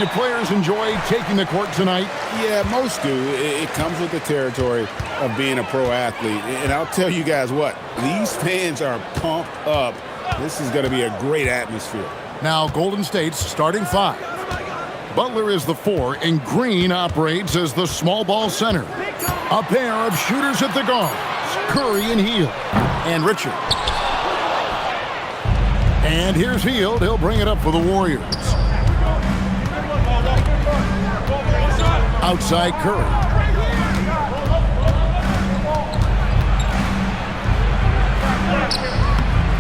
Do players enjoy taking the court tonight? Yeah, most do. It comes with the territory of being a pro athlete. And I'll tell you guys what, these fans are pumped up. This is going to be a great atmosphere. Now Golden State's starting five. Butler is the 4, and Green operates as the small ball center. A pair of shooters at the guards, Curry and Hield, and Richard. And here's Hield. He'll bring it up for the Warriors. Outside Curry.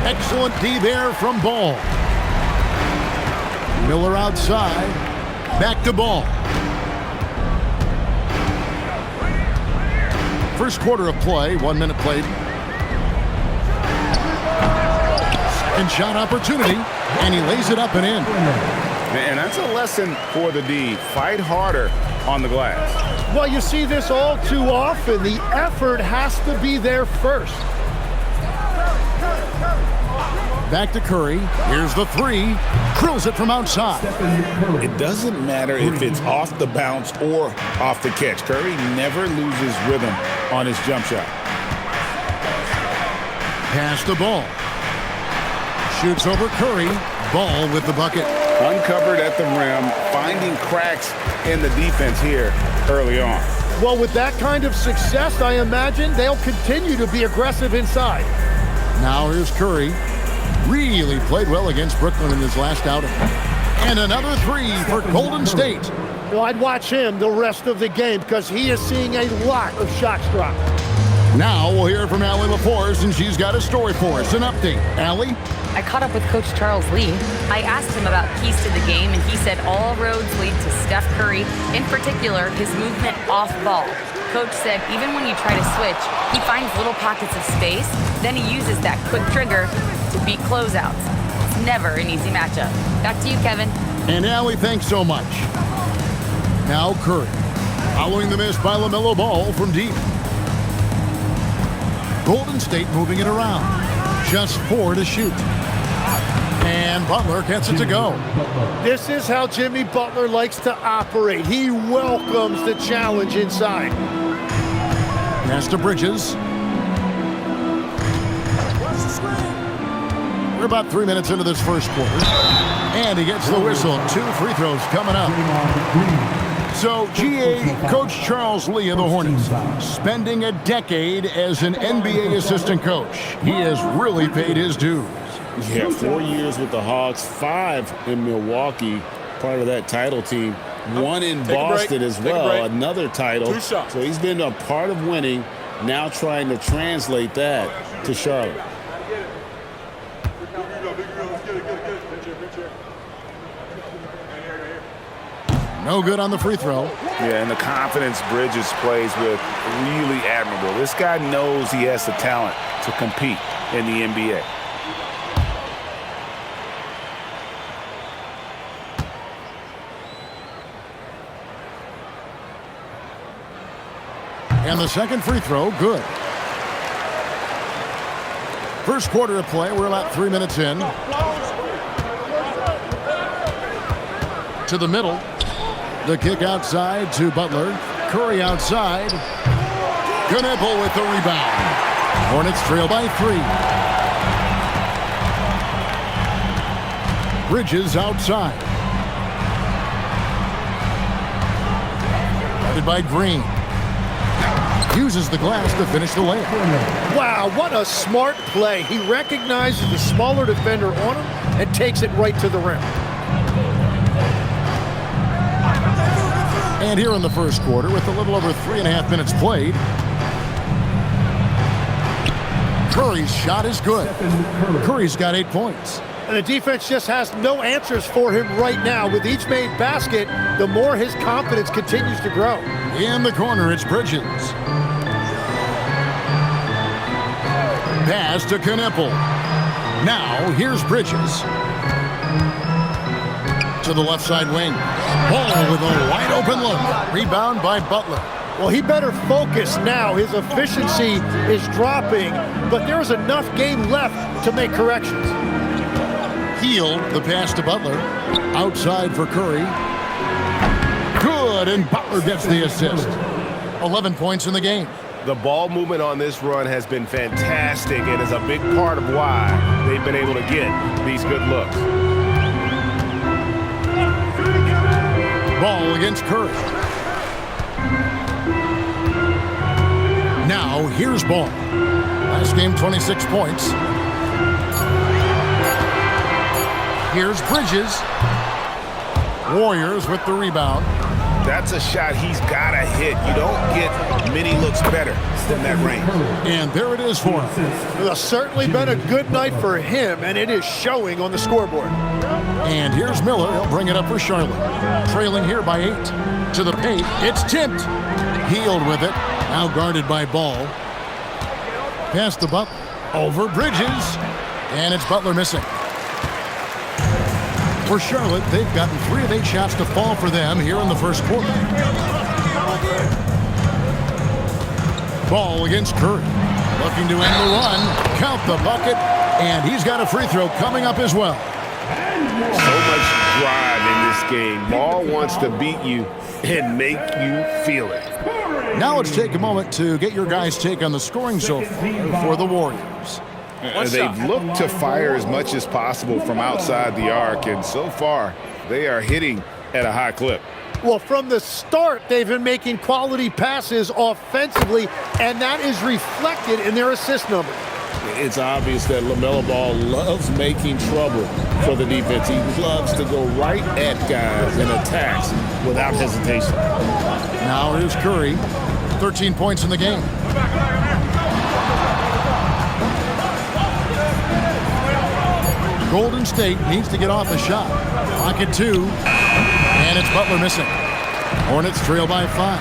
Excellent D there from Ball. Miller outside. Back to Ball. First quarter of play, 1 minute played. Second shot opportunity, and he lays it up and in. And that's a lesson for the D. Fight harder on the glass. Well, you see this all too often. The effort has to be there first. Back to Curry. Here's the 3. Drills it from outside. It doesn't matter if it's off the bounce or off the catch. Curry never loses rhythm on his jump shot. Pass the Ball. Shoots over Curry. Ball with the bucket. Uncovered at the rim, finding cracks in the defense here early on. Well, with that kind of success, I imagine they'll continue to be aggressive inside. Now here's Curry. Really played well against Brooklyn in his last outing. And another 3 for Golden State. Well, I'd watch him the rest of the game because he is seeing a lot of shots drop. Now we'll hear from Allie LaForce, and she's got a story for us. An update. Allie? I caught up with Coach Charles Lee. I asked him about keys to the game, and he said all roads lead to Steph Curry, in particular, his movement off ball. Coach said even when you try to switch, he finds little pockets of space, then he uses that quick trigger to beat closeouts. It's never an easy matchup. Back to you, Kevin. And Allie, thanks so much. Now Curry. Following the miss by LaMelo Ball from deep. Golden State moving it around. Just 4 to shoot. And Butler gets it to go. This is how Jimmy Butler likes to operate. He welcomes the challenge inside. Pass to Bridges. We're about 3 minutes into this first quarter. And he gets the whistle. 2 free throws coming up. So, GA, Coach Charles Lee of the Hornets, spending a decade as an NBA assistant coach. He has really paid his dues. Yeah, 4 years with the Hawks, 5 in Milwaukee, part of that title team. 1 in Boston as well, another title. So he's been a part of winning, now trying to translate that to Charlotte. No good on the free throw. Yeah, and the confidence Bridges plays with, really admirable. This guy knows he has the talent to compete in the NBA. And the second free throw, good. First quarter of play, we're about 3 minutes in. To the middle. The kick outside to Butler. Curry outside. Knueppel with the rebound. Hornets trail by 3. Bridges outside. Guarded by Green. Uses the glass to finish the layup. Wow, what a smart play. He recognizes the smaller defender on him and takes it right to the rim. And here in the first quarter, with a little over 3.5 minutes played, Curry's shot is good. Curry's got 8 points. And the defense just has no answers for him right now. With each made basket, the more his confidence continues to grow. In the corner, it's Bridges. Pass to Knueppel. Now, here's Bridges. To the left side wing. Ball with a wide open look. Rebound by Butler. Well, he better focus now. His efficiency is dropping, but there is enough game left to make corrections. Hield, the pass to Butler. Outside for Curry. good, and Butler gets the assist. 11 points in the game. The ball movement on this run has been fantastic and is a big part of why they've been able to get these good looks. Ball against Curry. Now, here's Ball. Last game, 26 points. Here's Bridges. Warriors with the rebound. That's a shot he's got to hit. You don't get many looks better than that range. And there it is for him. It's certainly been a good night for him, and it is showing on the scoreboard. And here's Miller. He'll bring it up for Charlotte. Trailing here by 8. To the paint. It's tipped. Healed with it. Now guarded by Ball. Past the Butler. Over Bridges. And it's Butler missing. For Charlotte, they've gotten 3 of 8 shots to fall for them here in the first quarter. Ball against Curry. Looking to end the run. Count the bucket. And he's got a free throw coming up as well. So much drive in this game. Ball wants to beat you and make you feel it. Now let's take a moment to get your guys' take on the scoring so far for the Warriors. They've looked to fire as much as possible from outside the arc, and so far they are hitting at a high clip. Well, from the start, they've been making quality passes offensively, and that is reflected in their assist number. It's obvious that LaMelo Ball loves making trouble for the defense. He loves to go right at guys and attacks without hesitation. Now here's Curry. 13 points in the game. Golden State needs to get off a shot. Pocket 2. And it's Butler missing. Hornets trail by 5.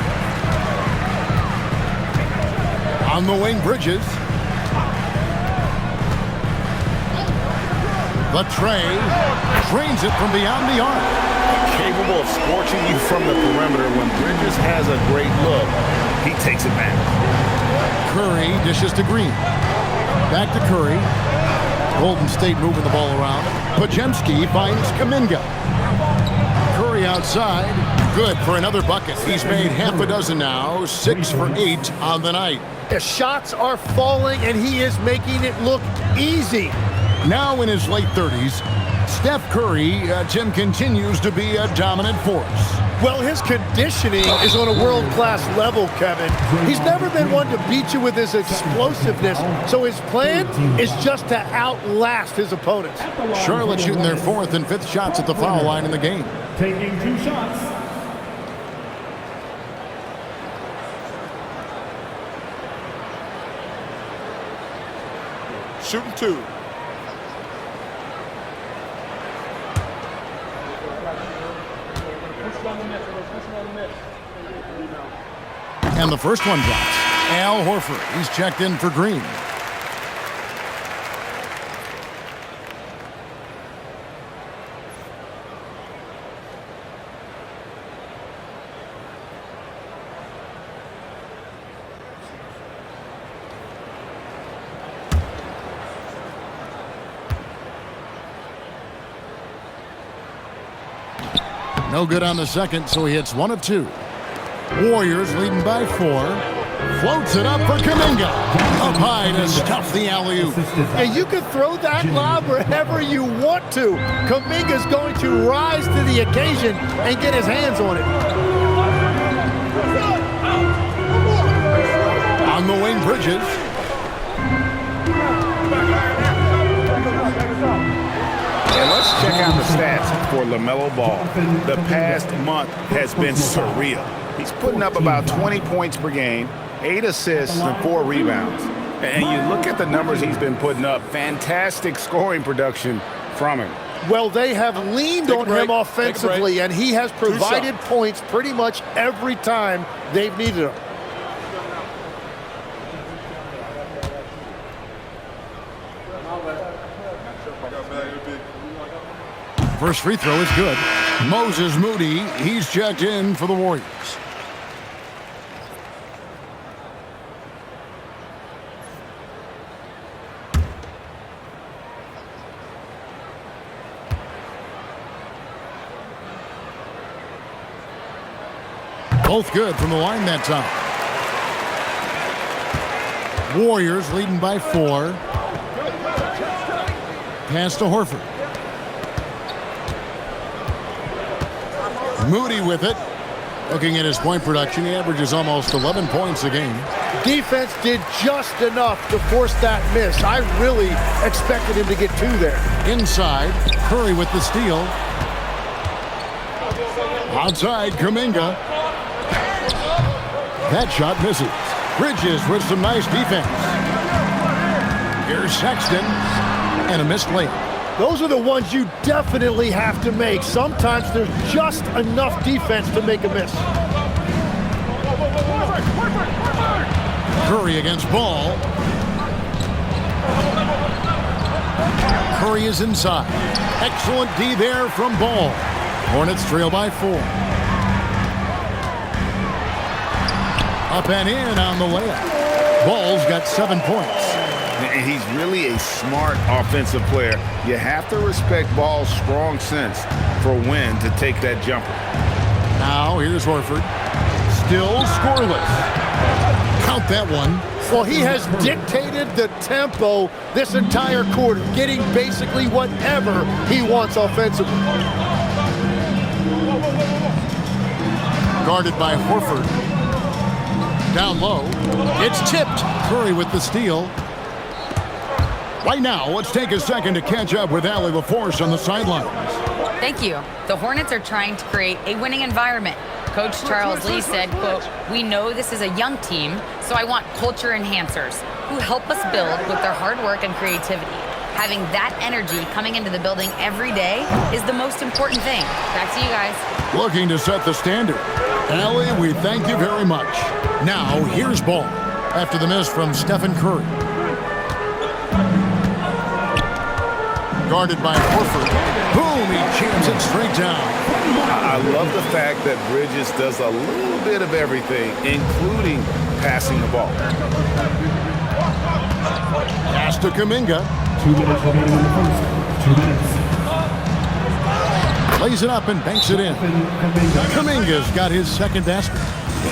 On the wing, Bridges. The tray. Drains it from beyond the arc. Capable of scorching you from the perimeter. When Bridges has a great look, he takes it back. Curry dishes to Green. Back to Curry. Golden State moving the ball around. Podziemski finds Kuminga. Curry outside. Good for another bucket. He's made half a dozen now. 6 for 8 on the night. The shots are falling, and he is making it look easy. Now in his late 30s, Steph Curry, Tim, continues to be a dominant force. Well, his conditioning is on a world-class level, Kevin. He's never been one to beat you with his explosiveness, so his plan is just to outlast his opponents. Charlotte shooting their 4th and 5th shots at the foul line in the game. Taking 2 shots. Shooting 2. And the first one drops. Al Horford. He's checked in for Green. No good on the second, so he hits 1 of 2. Warriors leading by 4. Floats it up for Kuminga. Up high to stuff the alley-oop. Yeah, you can throw that lob wherever you want to. Kuminga's going to rise to the occasion and get his hands on it. On the wing, Bridges. And let's check out the stats for LaMelo Ball. The past month has been surreal. He's putting up about 20 points per game, 8 assists, and 4 rebounds. And you look at the numbers he's been putting up, fantastic scoring production from him. Well, they have leaned on him offensively, and he has provided points pretty much every time they've needed him. First free throw is good. Moses Moody, he's checked in for the Warriors. Both good from the line that time. Warriors leading by 4. Pass to Horford. Moody with it. Looking at his point production, he averages almost 11 points a game. Defense did just enough to force that miss. I really expected him to get 2 there. Inside, Curry with the steal. Outside, Kuminga. That shot misses. Bridges with some nice defense. Here's Sexton. And a missed layup. Those are the ones you definitely have to make. Sometimes there's just enough defense to make a miss. Curry against Ball. Curry is inside. Excellent D there from Ball. Hornets trail by 4. Up and in on the layup. Ball's got 7 points. And he's really a smart offensive player. You have to respect Ball's strong sense for when to take that jumper. Now here's Horford. Still scoreless. Count that one. Well, he has dictated the tempo this entire quarter, getting basically whatever he wants offensively. Guarded by Horford. Down low. It's tipped. Curry with the steal. Right now, let's take a second to catch up with Allie LaForce on the sidelines. Thank you. The Hornets are trying to create a winning environment. Coach Charles Lee said, quote, "We know this is a young team, so I want culture enhancers who help us build with their hard work and creativity. Having that energy coming into the building every day is the most important thing." Back to you guys. Looking to set the standard. Allie, we thank you very much. Now, here's Ball after the miss from Stephen Curry. Guarded by Horford. Boom, he jams it straight down. I love the fact that Bridges does a little bit of everything, including passing the ball. Pass to Kuminga. 2 minutes remaining in the first. 2 minutes. Lays it up and banks it in. Kuminga's got his second basket.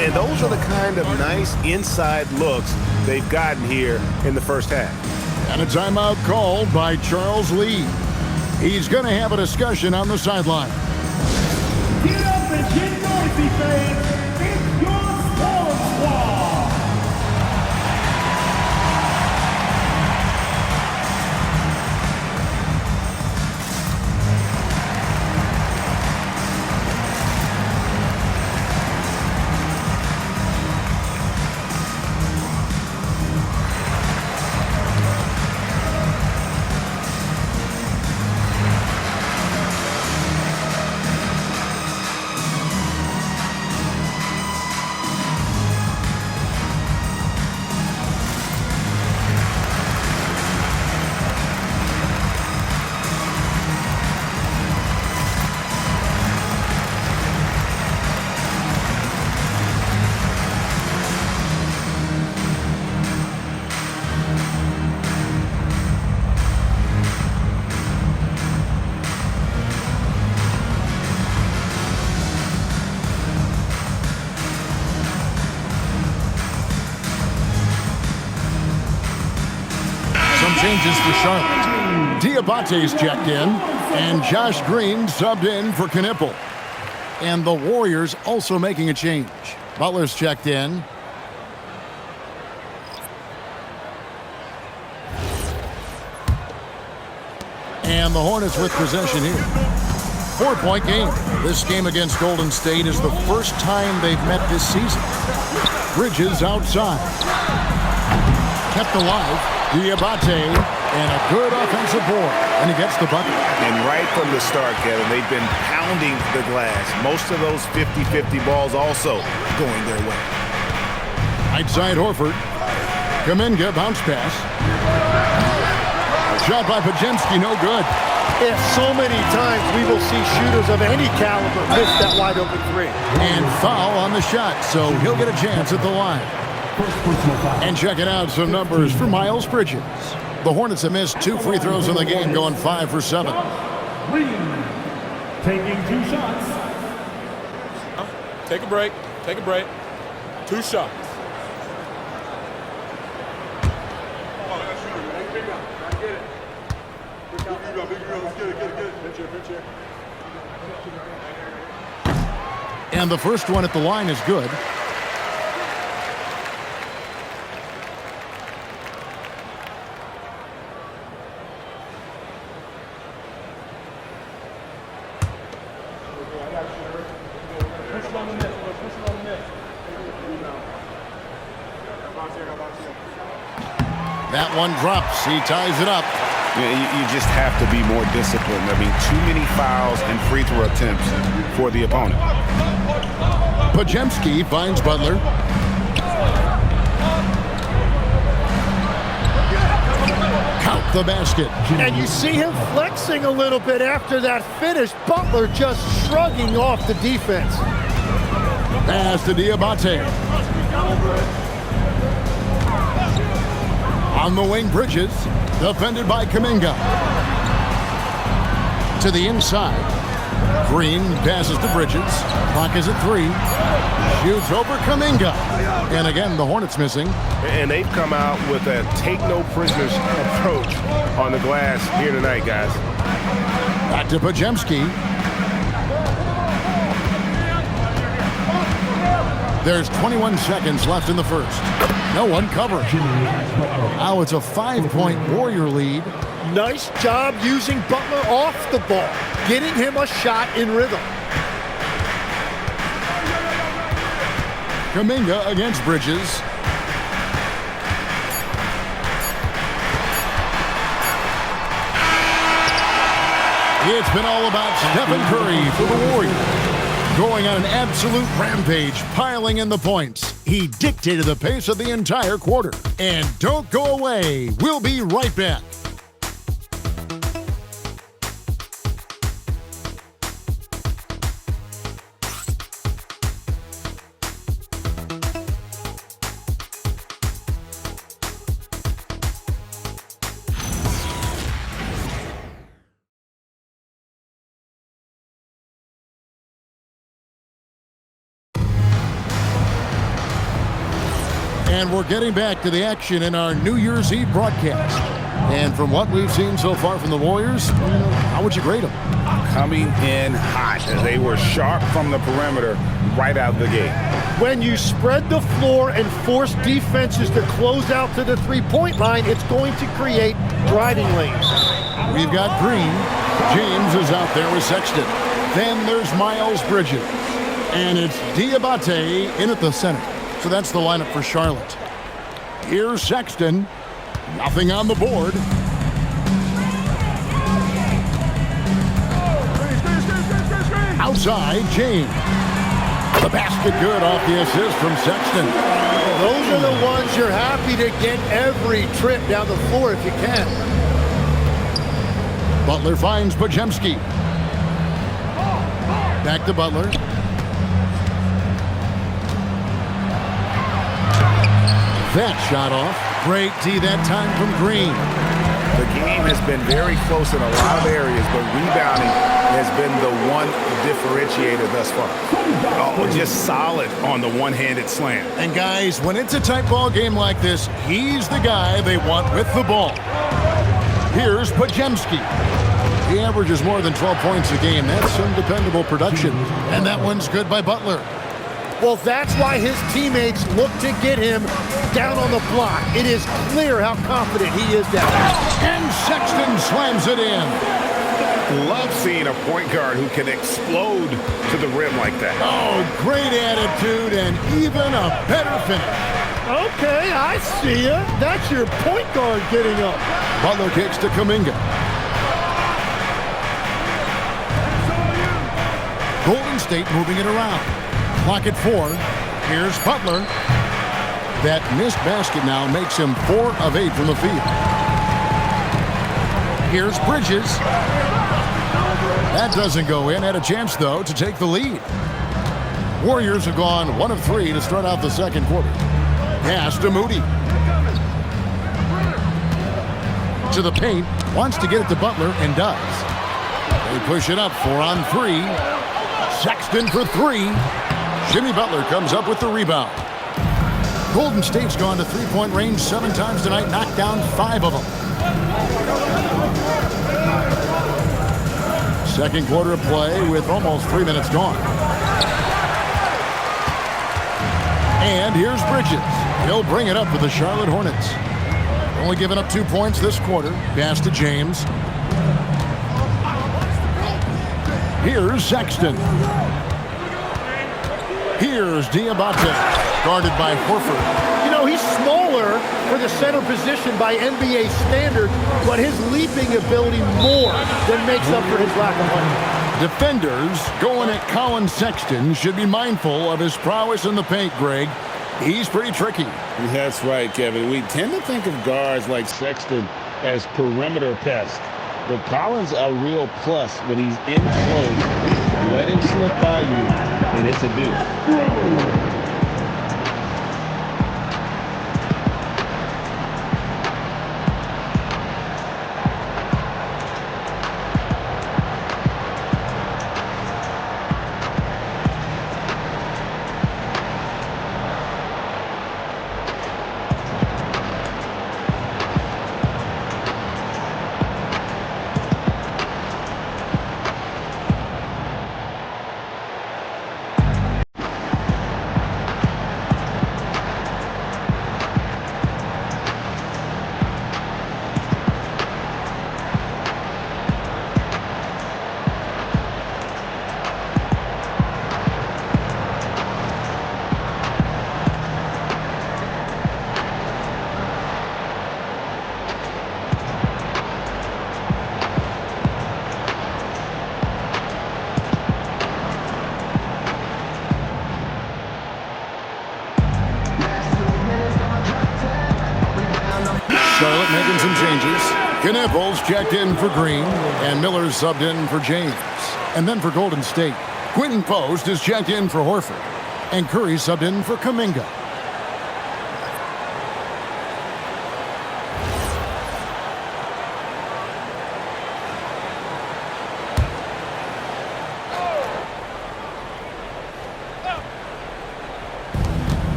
And those are the kind of nice inside looks they've gotten here in the first half. And a timeout called by Charles Lee. He's going to have a discussion on the sideline. Get up and get noisy, fans. It's your sports squad. Changes for Charlotte. Diabate's checked in, and Josh Green subbed in for Knipple. And the Warriors also making a change. Butler's checked in. And the Hornets with possession here. 4-point game. This game against Golden State is the first time they've met this season. Bridges outside. Kept alive. Diabate, and a good offensive board, and he gets the bucket. And right from the start, Kevin, they've been pounding the glass. Most of those 50-50 balls also going their way. Outside Horford. Kuminga, bounce pass. Shot by Pajemski, no good. If so many times we will see shooters of any caliber miss that wide open 3. And foul on the shot, so he'll get a chance at the line. And checking out some numbers for Miles Bridges. The Hornets have missed 2 free throws in the game, going 5 for 7. Green taking 2 shots. Take a break. Take a break. 2 shots. And the first one at the line is good. That one drops. He ties it up. You just have to be more disciplined. I mean, too many fouls and free throw attempts for the opponent. Podziemski finds Butler. Count the basket. And you see him flexing a little bit after that finish. Butler just shrugging off the defense. Pass to Diabate. On the wing, Bridges. Defended by Kuminga. To the inside. Green passes to Bridges. Clock is at 3. Shoots over Kuminga. And again, the Hornets missing. And they've come out with a take-no-prisoners approach on the glass here tonight, guys. Back to Podziemski. There's 21 seconds left in the first. No one covering. Now it's a 5-point Warrior lead. Nice job using Butler off the ball, getting him a shot in rhythm. Kuminga against Bridges. It's been all about Stephen Curry for the Warriors. Going on an absolute rampage, piling in the points. He dictated the pace of the entire quarter. And don't go away. We'll be right back. And we're getting back to the action in our New Year's Eve broadcast. And from what we've seen so far from the Warriors, how would you grade them? Coming in hot. They were sharp from the perimeter right out of the gate. When you spread the floor and force defenses to close out to the three-point line, it's going to create driving lanes. We've got Green. James is out there with Sexton. Then there's Miles Bridges. And it's Diabate in at the center. So that's the lineup for Charlotte. Here's Sexton. Nothing on the board. Outside, James. The basket good off the assist from Sexton. Those are the ones you're happy to get every trip down the floor if you can. Butler finds Podziemski. Back to Butler. That shot off. Great D that time from Green. The game has been very close in a lot of areas, but rebounding has been the one differentiator thus far. Oh, just solid on the one-handed slam. And guys, when it's a tight ball game like this, he's the guy they want with the ball. Here's Podziemski. He averages more than 12 points a game. That's some dependable production. And that one's good by Butler. Well, that's why his teammates look to get him down on the block. It is clear how confident he is down there. And Sexton slams it in. Love seeing a point guard who can explode to the rim like that. Oh, great attitude and even a better finish. Okay, I see ya. That's your point guard getting up. Butler kicks to Kuminga. Golden State moving it around. Clock at 4. Here's Butler. That missed basket now makes him 4 of 8 from the field. Here's Bridges. That doesn't go in. Had a chance, though, to take the lead. Warriors have gone 1 of 3 to start out the second quarter. Pass to Moody. To the paint. Wants to get it to Butler and does. They push it up 4 on 3. Sexton for 3. Jimmy Butler comes up with the rebound. Golden State's gone to three-point range 7 times tonight, knocked down 5 of them. Second quarter of play with almost 3 minutes gone. And here's Bridges. He'll bring it up for the Charlotte Hornets. Only giving up 2 points this quarter. Pass to James. Here's Sexton. Here's Diabate, guarded by Horford. You know, he's smaller for the center position by NBA standard, but his leaping ability more than makes up for his lack of height. Defenders going at Colin Sexton should be mindful of his prowess in the paint, Greg. He's pretty tricky. That's right, Kevin. We tend to think of guards like Sexton as perimeter pests. But Collins a real plus when he's in close. Let him slip by you, and it's a deuce. Charlotte making some changes. Knipples checked in for Green, and Miller subbed in for James. And then for Golden State, Quinton Post is checked in for Horford, and Curry subbed in for Kuminga.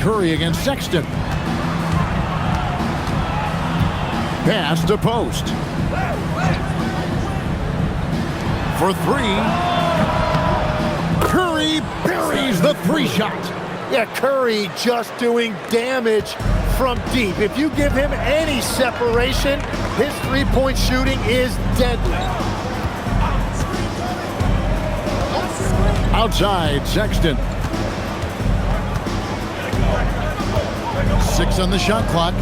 Curry against Sexton. Pass to Post. For 3. Curry buries the 3-shot. Yeah, Curry just doing damage from deep. If you give him any separation, his three-point shooting is deadly. Outside, Sexton. 6 on the shot clock.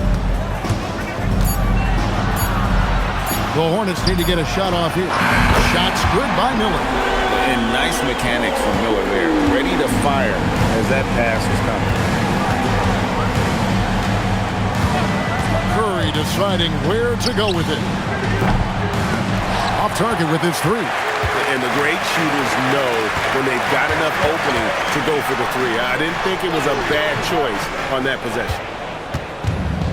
The Hornets need to get a shot off here. Shots good by Miller. And nice mechanics from Miller there. Ready to fire as that pass was coming. Curry deciding where to go with it. Off target with his 3. And the great shooters know when they've got enough opening to go for the 3. I didn't think it was a bad choice on that possession.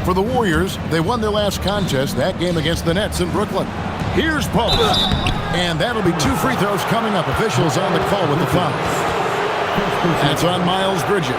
For the Warriors, they won their last contest, that game against the Nets in Brooklyn. Here's Post. And that'll be 2 free throws coming up. Officials on the call with the foul. That's on Miles Bridges.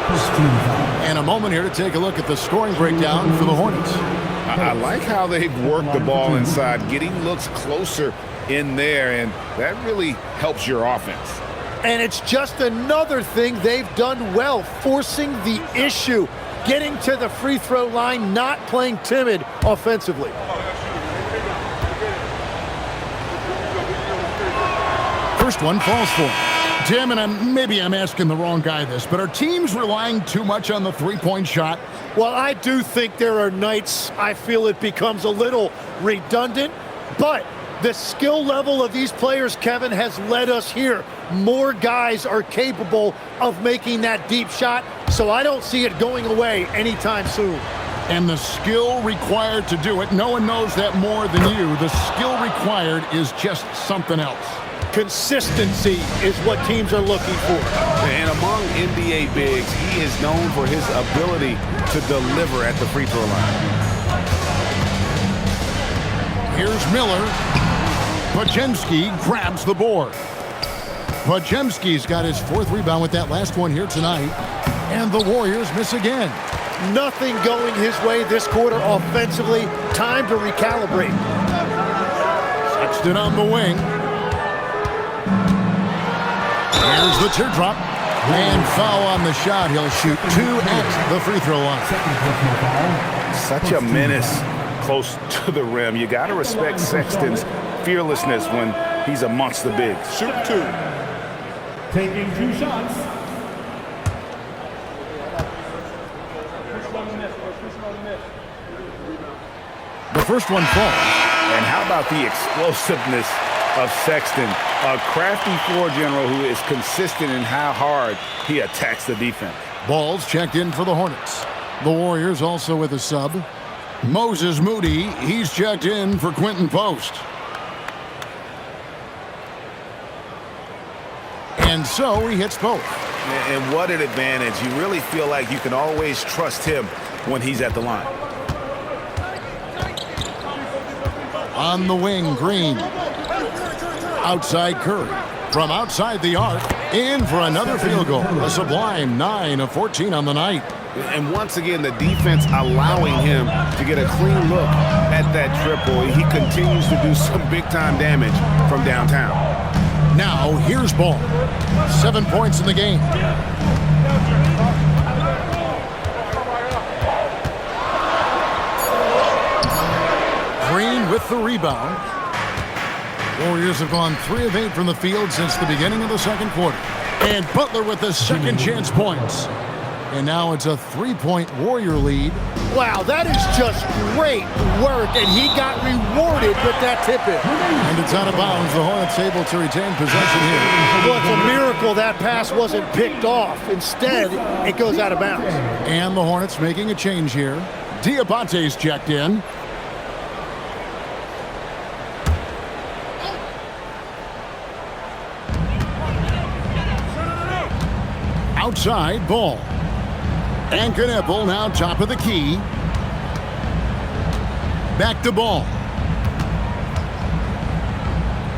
And a moment here to take a look at the scoring breakdown for the Hornets. I like how they've worked the ball inside, getting looks closer in there, and that really helps your offense. And it's just another thing they've done well, forcing the issue, getting to the free throw line, not playing timid offensively. First one falls for him. Tim, and maybe I'm asking the wrong guy this, but are teams relying too much on the three-point shot? Well, I do think there are nights I feel it becomes a little redundant, but the skill level of these players, Kevin, has led us here. More guys are capable of making that deep shot, so I don't see it going away anytime soon. And the skill required to do it, no one knows that more than you. The skill required is just something else. Consistency is what teams are looking for. And among NBA bigs, he is known for his ability to deliver at the free throw line. Here's Miller. Pajemski grabs the board. Podziemski's got his 4th rebound with that last one here tonight. And the Warriors miss again. Nothing going his way this quarter offensively. Time to recalibrate. Sexton on the wing. Here's the teardrop. And foul on the shot. He'll shoot 2 at the free throw line. Such a menace close to the rim. You got to respect Sexton's fearlessness when he's amongst the bigs. Shoot 2. Taking 2 shots. The first one falls. And how about the explosiveness of Sexton? A crafty floor general who is consistent in how hard he attacks the defense. Ball's checked in for the Hornets. The Warriors also with a sub. Moses Moody, he's checked in for Quentin Post. And so he hits both. And what an advantage. You really feel like you can always trust him when he's at the line. On the wing, Green. Outside Curry. From outside the arc, in for another field goal. A sublime 9 of 14 on the night. And once again, the defense allowing him to get a clean look at that triple. He continues to do some big-time damage from downtown. Now, here's Ball. 7 points in the game. Green with the rebound. Warriors have gone 3 of 8 from the field since the beginning of the second quarter. And Butler with the second chance points. And now it's a 3-point Warrior lead. Wow, that is just great work, and he got rewarded with that tip-in. And it's out of bounds. The Hornets able to retain possession here. Well, it's a miracle that pass wasn't picked off. Instead, it goes out of bounds. And the Hornets making a change here. Diabate's checked in. Outside, Ball. And Knippel now top of the key. Back to Ball.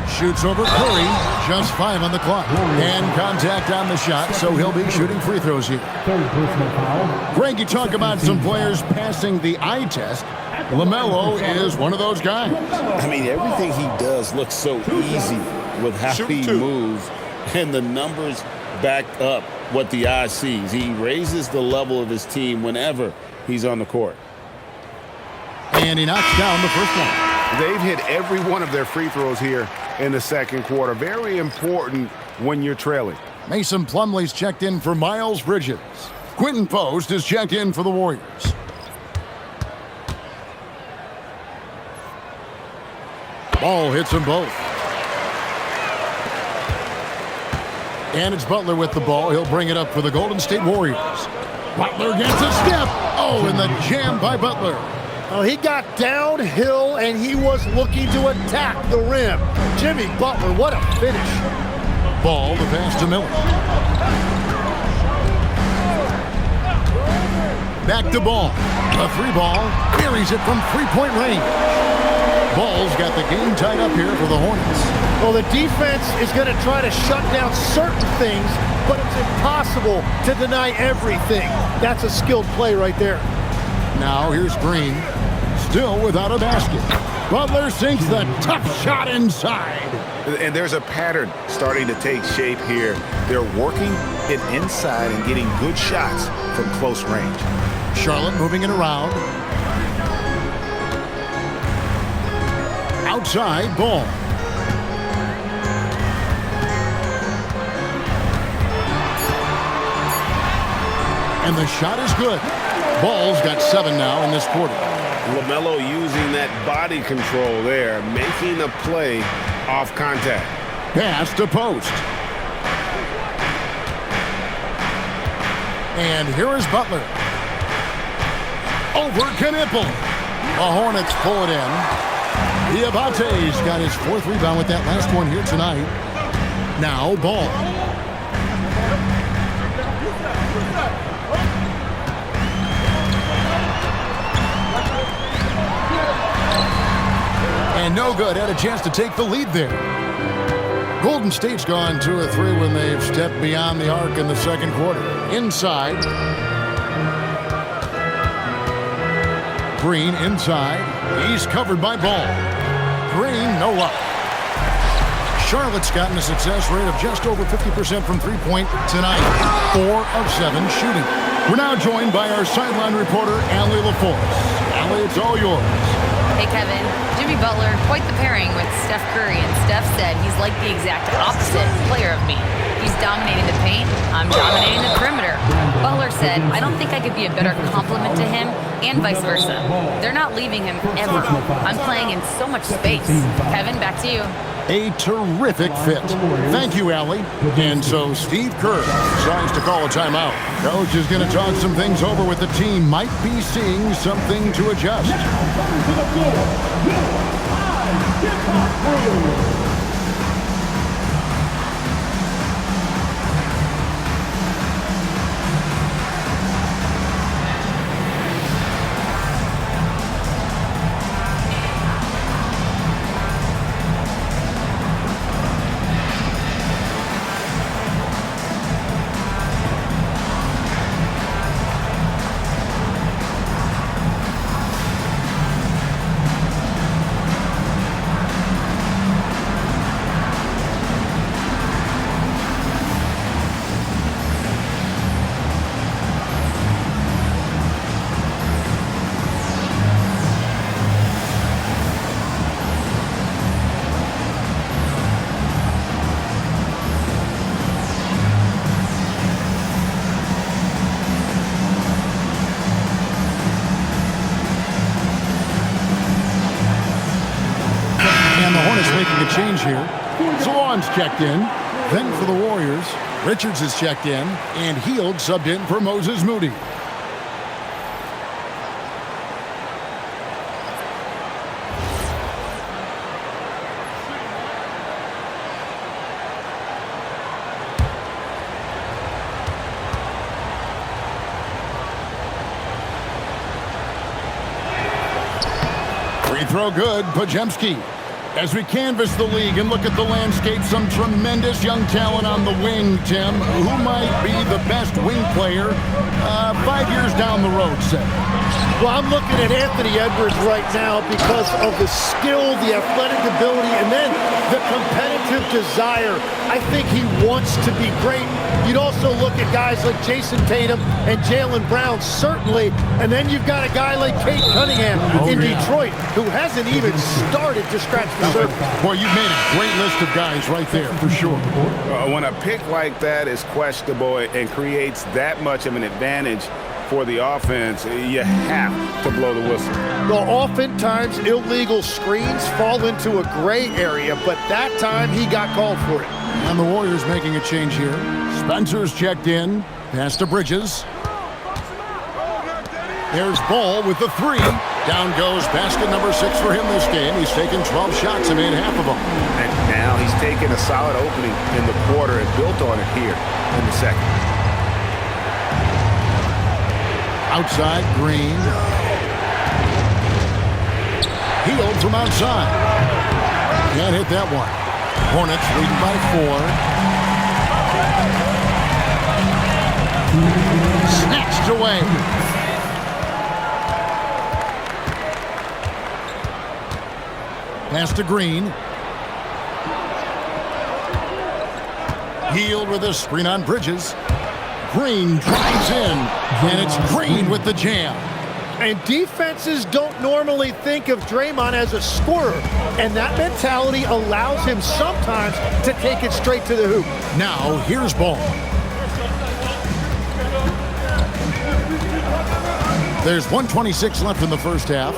Shoots over Curry. Just 5 on the clock. And contact on the shot, so he'll be shooting free throws here. Greg, you talk about some players passing the eye test. LaMelo is one of those guys. I mean, everything he does looks so easy with how he moves, and the numbers back up what the eye sees. He raises the level of his team whenever he's on the court. And he knocks down the first one. They've hit every one of their free throws here in the second quarter. Very important when you're trailing. Mason Plumlee's checked in for Miles Bridges. Quentin Post is checked in for the Warriors. Ball hits them both. And it's Butler with the ball. He'll bring it up for the Golden State Warriors. Butler gets a step. Oh, and the jam by Butler. Oh, he got downhill, and he was looking to attack the rim. Jimmy Butler, what a finish. Ball, the pass to Miller. Back to Ball. A 3 ball. Buries it from 3-point range. Ball's got the game tied up here for the Hornets. Well, the defense is going to try to shut down certain things, but it's impossible to deny everything. That's a skilled play right there. Now here's Green. Still without a basket. Butler sinks the tough shot inside. And there's a pattern starting to take shape here. They're working it inside and getting good shots from close range. Charlotte moving it around. Outside, Ball. And the shot is good. Ball's got 7 now in this quarter. LaMelo using that body control there, making a play off contact. Pass to Post. And here is Butler. Over Knippel. The Hornets pull it in. Diabate's got his 4th rebound with that last one here tonight. Now Ball. And no good. Had a chance to take the lead there. Golden State's gone 2 of 3 when they've stepped beyond the arc in the second quarter. Inside. Green inside. He's covered by Ball. Green, no luck. Charlotte's gotten a success rate of just over 50% from three-point tonight. 4 of 7 shooting. We're now joined by our sideline reporter, Allie LaForce. Allie, it's all yours. Hey, Kevin. Jimmy Butler, quite the pairing with Steph Curry, and Steph said he's like the exact opposite player of me. He's dominating the paint, I'm dominating the perimeter. Butler said, I don't think I could be a better complement to him, and vice versa. They're not leaving him ever. I'm playing in so much space. Kevin, back to you. A terrific fit. Thank you, Allie. And so Steve Kerr decides to call a timeout. Coach is going to talk some things over with the team. Might be seeing something to adjust. And the Hornets making a change here. Salon's checked in. Then for the Warriors, Richards is checked in. And Hield subbed in for Moses Moody. Free throw good, Podziemski. As we canvass the league and look at the landscape, some tremendous young talent on the wing, Tim. Who might be the best wing player 5 years down the road, say? Well, I'm looking at Anthony Edwards right now because of the skill, the athletic ability, and then the competitive desire. I think he wants to be great. You'd also look at guys like Jason Tatum and Jaylen Brown, certainly. And then you've got a guy like Cade Cunningham in Detroit, who hasn't even started to scratch the surface. Boy, you've made a great list of guys right there, for sure. When a pick like that is questionable and creates that much of an advantage for the offense, you have to blow the whistle. Well, oftentimes illegal screens fall into a gray area, but that time he got called for it. And the Warriors making a change here. Spencer's checked in. Pass to Bridges. There's Ball with the three. Down goes basket number 6 for him this game. He's taken 12 shots and made half of them. And now he's taken a solid opening in the quarter and built on it here in the second. Outside, Green. Hield from outside. Can't hit that one. Hornets leading by 4. Snatched away. Pass to Green. Hield with a screen on Bridges. Green drives in, and it's Green with the jam. And defenses don't normally think of Draymond as a scorer, and that mentality allows him sometimes to take it straight to the hoop. Now, here's Ball. There's 1:26 left in the first half.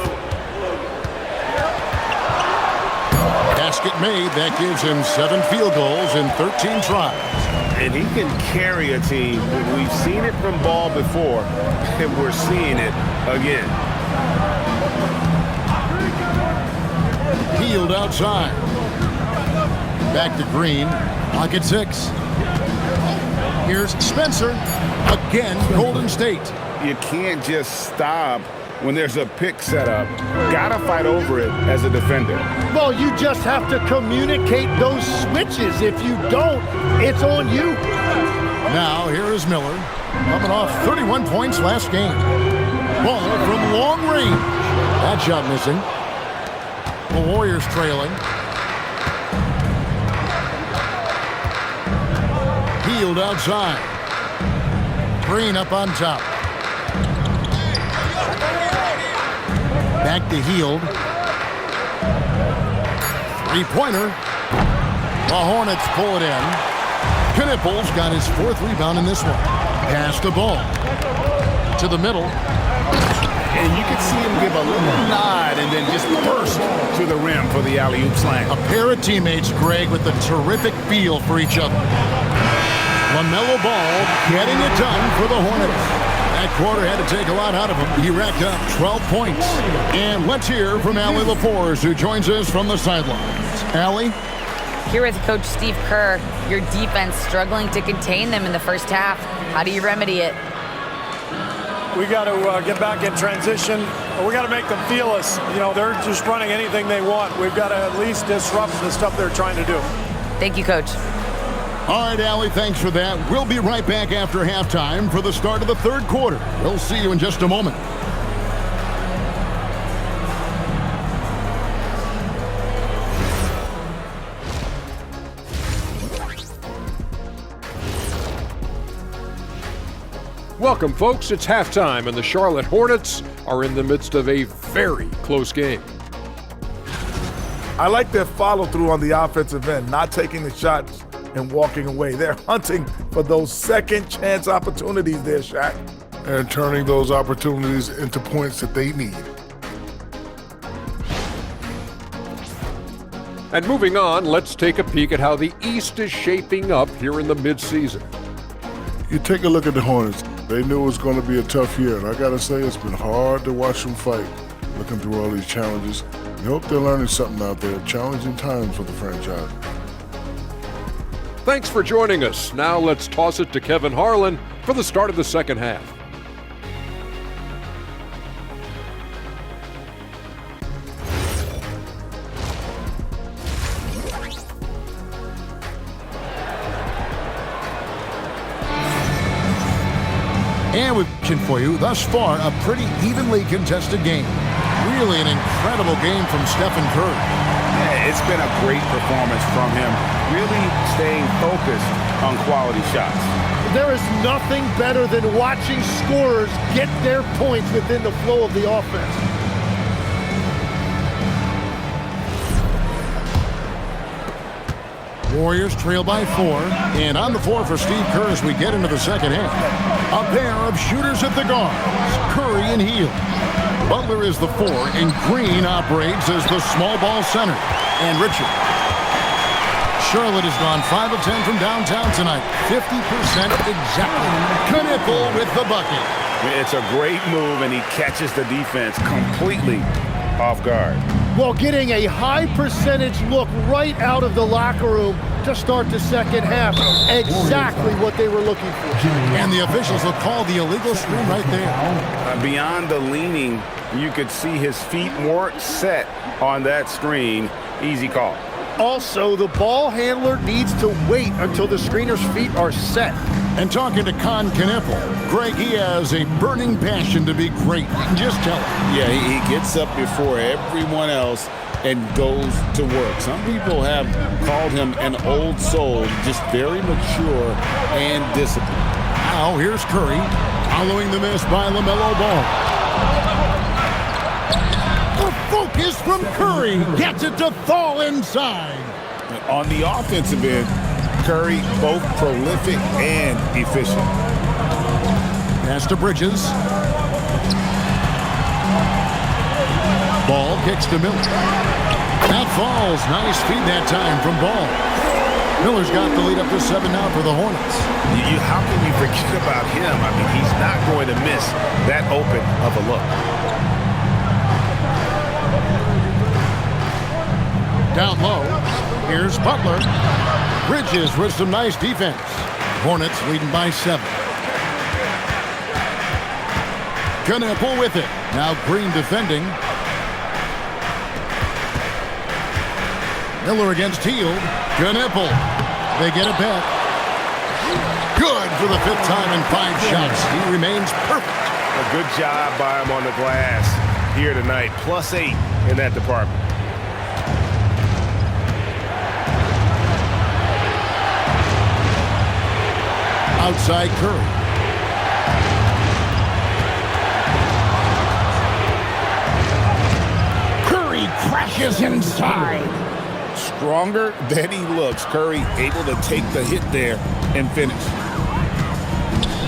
Basket made. That gives him 7 field goals in 13 tries. And he can carry a team. We've seen it from Ball before, and we're seeing it again. Hield outside. Back to Green. Lock at 6. Here's Spencer. Again, Golden State. You can't just stop when there's a pick set up. Gotta fight over it as a defender. Well, you just have to communicate those switches. If you don't, it's on you. Now, here is Miller, coming off 31 points last game. Ball from long range. That shot missing. The Warriors trailing. Hield outside. Green up on top. Back to Hield. Three-pointer. The Hornets pull it in. Knipples got his 4th rebound in this one. Pass the ball to the middle. And you can see him give a little nod and then just burst to the rim for the alley-oop slam. A pair of teammates, Greg, with a terrific feel for each other. LaMelo Ball getting it done for the Hornets. That quarter had to take a lot out of him. He racked up 12 points. And let's hear from Allie LaForce, who joins us from the sidelines. Allie? Here with Coach Steve Kerr, your defense struggling to contain them in the first half. How do you remedy it? We got to get back in transition. We got to make them feel us. You know, they're just running anything they want. We've got to at least disrupt the stuff they're trying to do. Thank you, Coach. All right, Allie, thanks for that. We'll be right back after halftime for the start of the third quarter. We'll see you in just a moment. Welcome, folks. It's halftime, and the Charlotte Hornets are in the midst of a very close game. I like their follow-through on the offensive end, not taking the shots and walking away. They're hunting for those second-chance opportunities there, Shaq. And turning those opportunities into points that they need. And moving on, let's take a peek at how the East is shaping up here in the midseason. You take a look at the Hornets. They knew it was going to be a tough year, and I got to say it's been hard to watch them fight, looking through all these challenges. We hope they're learning something out there. Challenging times for the franchise. Thanks for joining us. Now let's toss it to Kevin Harlan for the start of the second half. And we've mentioned for you, thus far, a pretty evenly contested game. Really an incredible game from Stephen Curry. Yeah, it's been a great performance from him, really staying focused on quality shots. There is nothing better than watching scorers get their points within the flow of the offense. Warriors trail by 4, and on the floor for Steve Kerr as we get into the second half. A pair of shooters at the guards, Curry and Hield. Butler is the 4, and Green operates as the small ball center. And Richard. Charlotte has gone 5 of 10 from downtown tonight. 50% exactly. Knippel with the bucket. It's a great move, and he catches the defense completely off guard. Well, getting a high percentage look right out of the locker room to start the second half. Exactly what they were looking for. And the officials will call the illegal screen right there. Beyond the leaning, you could see his feet more set on that screen. Easy call. Also, the ball handler needs to wait until the screener's feet are set. And talking to Con Knippel, Greg, he has a burning passion to be great. You can just tell him. Yeah, he gets up before everyone else and goes to work. Some people have called him an old soul, just very mature and disciplined. Now here's Curry, following the miss by LaMelo Ball. The focus from Curry gets it to fall inside. On the offensive end, Curry both prolific and efficient. Pass to Bridges. Ball kicks to Miller. That falls. Nice feed that time from Ball. Miller's got the lead up to 7 now for the Hornets. How can you forget about him? I mean, he's not going to miss that open of a look. Down low. Here's Butler. Bridges with some nice defense. Hornets leading by 7. Knipple with it. Now Green defending. Miller against Hield. Knipple. They get it back. Good for the 5th time in 5 shots. He remains perfect. A good job by him on the glass here tonight. +8 in that department. Outside Curry. Curry crashes inside. Stronger than he looks. Curry able to take the hit there and finish.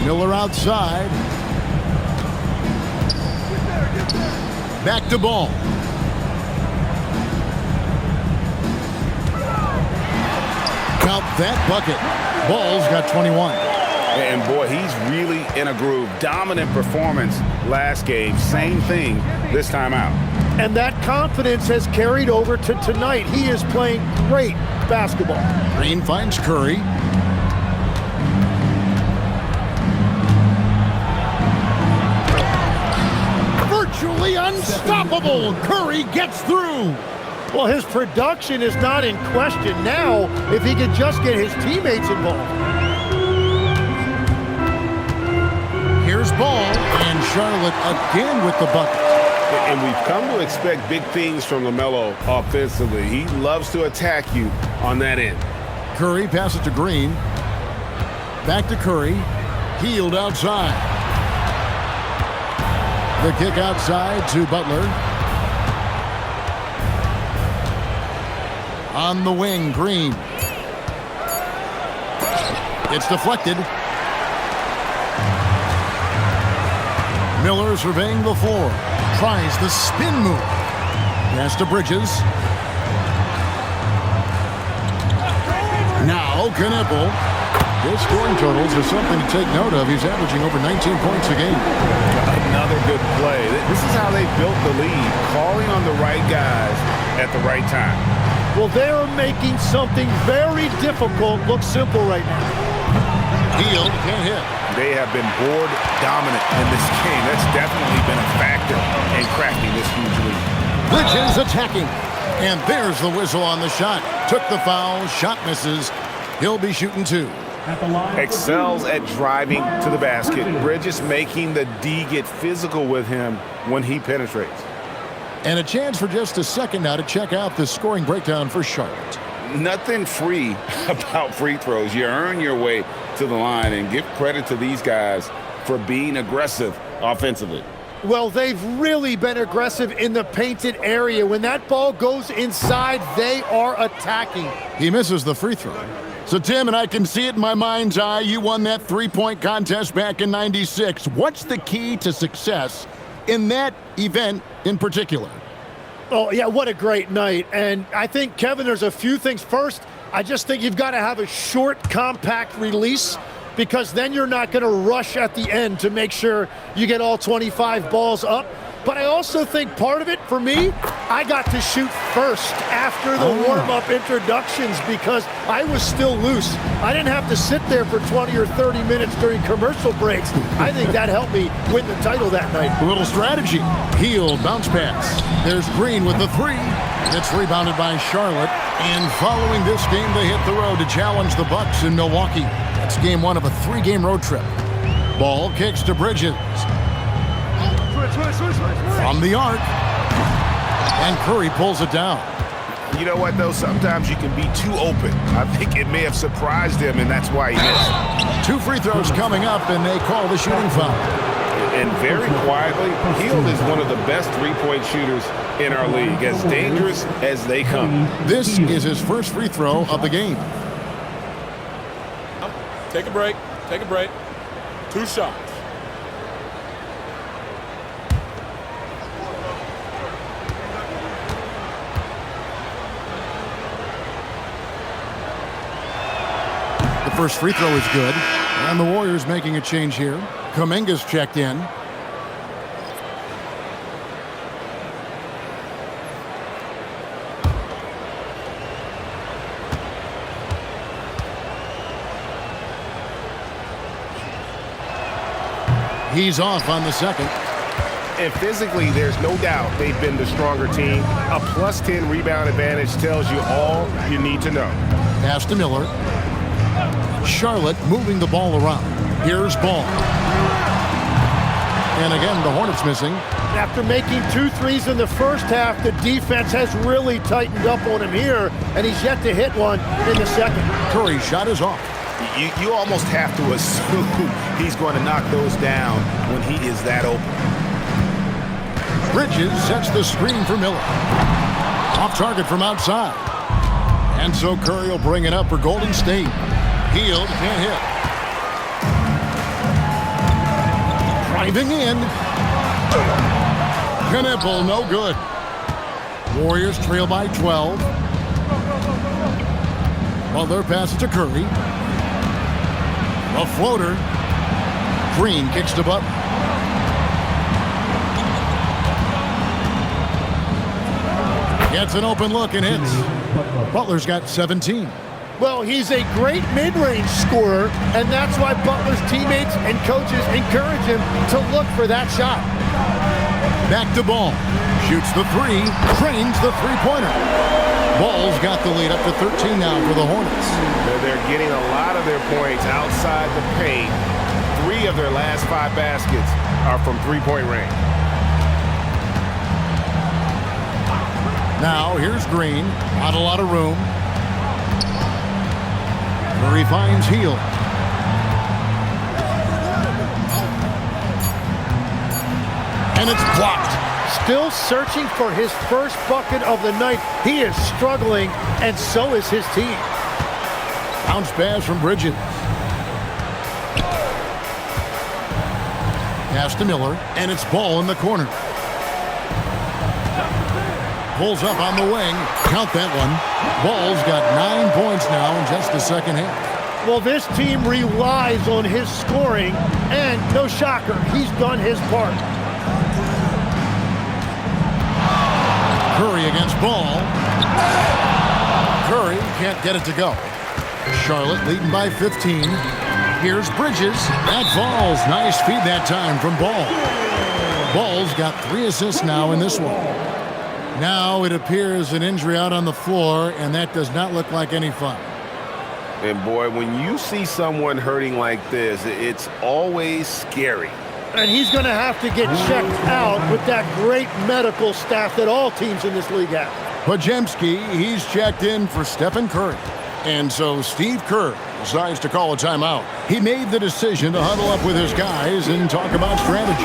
Miller outside. Back to Ball. Count that bucket. Ball's got 21. And boy, he's really in a groove. Dominant performance last game. Same thing this time out. And that confidence has carried over to tonight. He is playing great basketball. Green finds Curry. Virtually unstoppable. Curry gets through. Well, his production is not in question now if he could just get his teammates involved. Here's Ball, and Charlotte again with the bucket. And we've come to expect big things from LaMelo offensively. He loves to attack you on that end. Curry passes to Green. Back to Curry. Hield outside. The kick outside to Butler. On the wing, Green. It's deflected. Miller surveying the floor. Tries the spin move. Pass to Bridges. Now Knipple. His scoring totals are something to take note of. He's averaging over 19 points a game. Another good play. This is how they built the lead. Calling on the right guys at the right time. Well, they're making something very difficult look simple right now. Hield can't hit. They have been board dominant in this game. That's definitely been a factor in cracking this huge lead. Bridges attacking. And there's the whistle on the shot. Took the foul. Shot misses. He'll be shooting 2. Excels at driving to the basket. Bridges making the D get physical with him when he penetrates. And a chance for just a second now to check out the scoring breakdown for Charlotte. Nothing free about free throws. You earn your way to the line, and give credit to these guys for being aggressive offensively. Well, they've really been aggressive in the painted area. When that ball goes inside, they are attacking. He misses the free throw. So, Tim, and I can see it in my mind's eye, you won that three-point contest back in '96. What's the key to success in that event in particular? Oh, yeah, what a great night. And I think, Kevin, there's a few things. First, I just think you've got to have a short, compact release, because then you're not going to rush at the end to make sure you get all 25 balls up. But I also think part of it, for me, I got to shoot first after the warm-up introductions because I was still loose. I didn't have to sit there for 20 or 30 minutes during commercial breaks. I think that helped me win the title that night. A little strategy. Hield, bounce pass. There's Green with the 3. It's rebounded by Charlotte. And following this game, they hit the road to challenge the Bucks in Milwaukee. That's game 1 of a 3-game road trip. Ball kicks to Bridges. From the arc. And Curry pulls it down. You know what, though? Sometimes you can be too open. I think it may have surprised him, and that's why he missed. 2 free throws coming up, and they call the shooting foul. And very quietly, Hield is one of the best three-point shooters in our league, as dangerous as they come. This is his first free throw of the game. Take a break. Take a break. 2 shots. The first free throw is good. And the Warriors making a change here. Kuminga's checked in. He's off on the second. And physically, there's no doubt they've been the stronger team. A plus 10 rebound advantage tells you all you need to know. Pass to Miller. Charlotte moving the ball around. Here's Ball. And again, the Hornets missing. After making 2 threes in the first half, the defense has really tightened up on him here, and he's yet to hit one in the second. Curry's shot is off. You almost have to assume he's going to knock those down when he is that open. Bridges sets the screen for Miller. Off target from outside. And so Curry will bring it up for Golden State. Hield can't hit. Driving in. Knipple, no good. Warriors trail by 12. Butler passes to Curry. A floater. Green kicks to Butler. Gets an open look and hits. Butler's got 17. Well, he's a great mid-range scorer, and that's why Butler's teammates and coaches encourage him to look for that shot. Back to Ball. Shoots the 3. Drains the three-pointer. Ball's got the lead up to 13 now for the Hornets. They're getting a lot of their points outside the paint. 3 of their last 5 baskets are from three-point range. Now, here's Green. Not a lot of room. Curry finds Hield. And it's blocked. Still searching for his first bucket of the night. He is struggling, and so is his team. Bounce pass from Bridges. Pass to Miller, and it's Ball in the corner. Pulls up on the wing. Count that one. Ball's got 9 points now in just the second half. Well, this team relies on his scoring, and no shocker, he's done his part. Curry against Ball. Curry can't get it to go. Charlotte leading by 15. Here's Bridges. That falls. Nice feed that time from Ball. Ball's got 3 assists now in this one. Now it appears an injury out on the floor, and that does not look like any fun. And boy, when you see someone hurting like this, it's always scary. And he's going to have to get checked out with that great medical staff that all teams in this league have. Podziemski, he's checked in for Stephen Curry. And so Steve Kerr decides to call a timeout. He made the decision to huddle up with his guys and talk about strategy.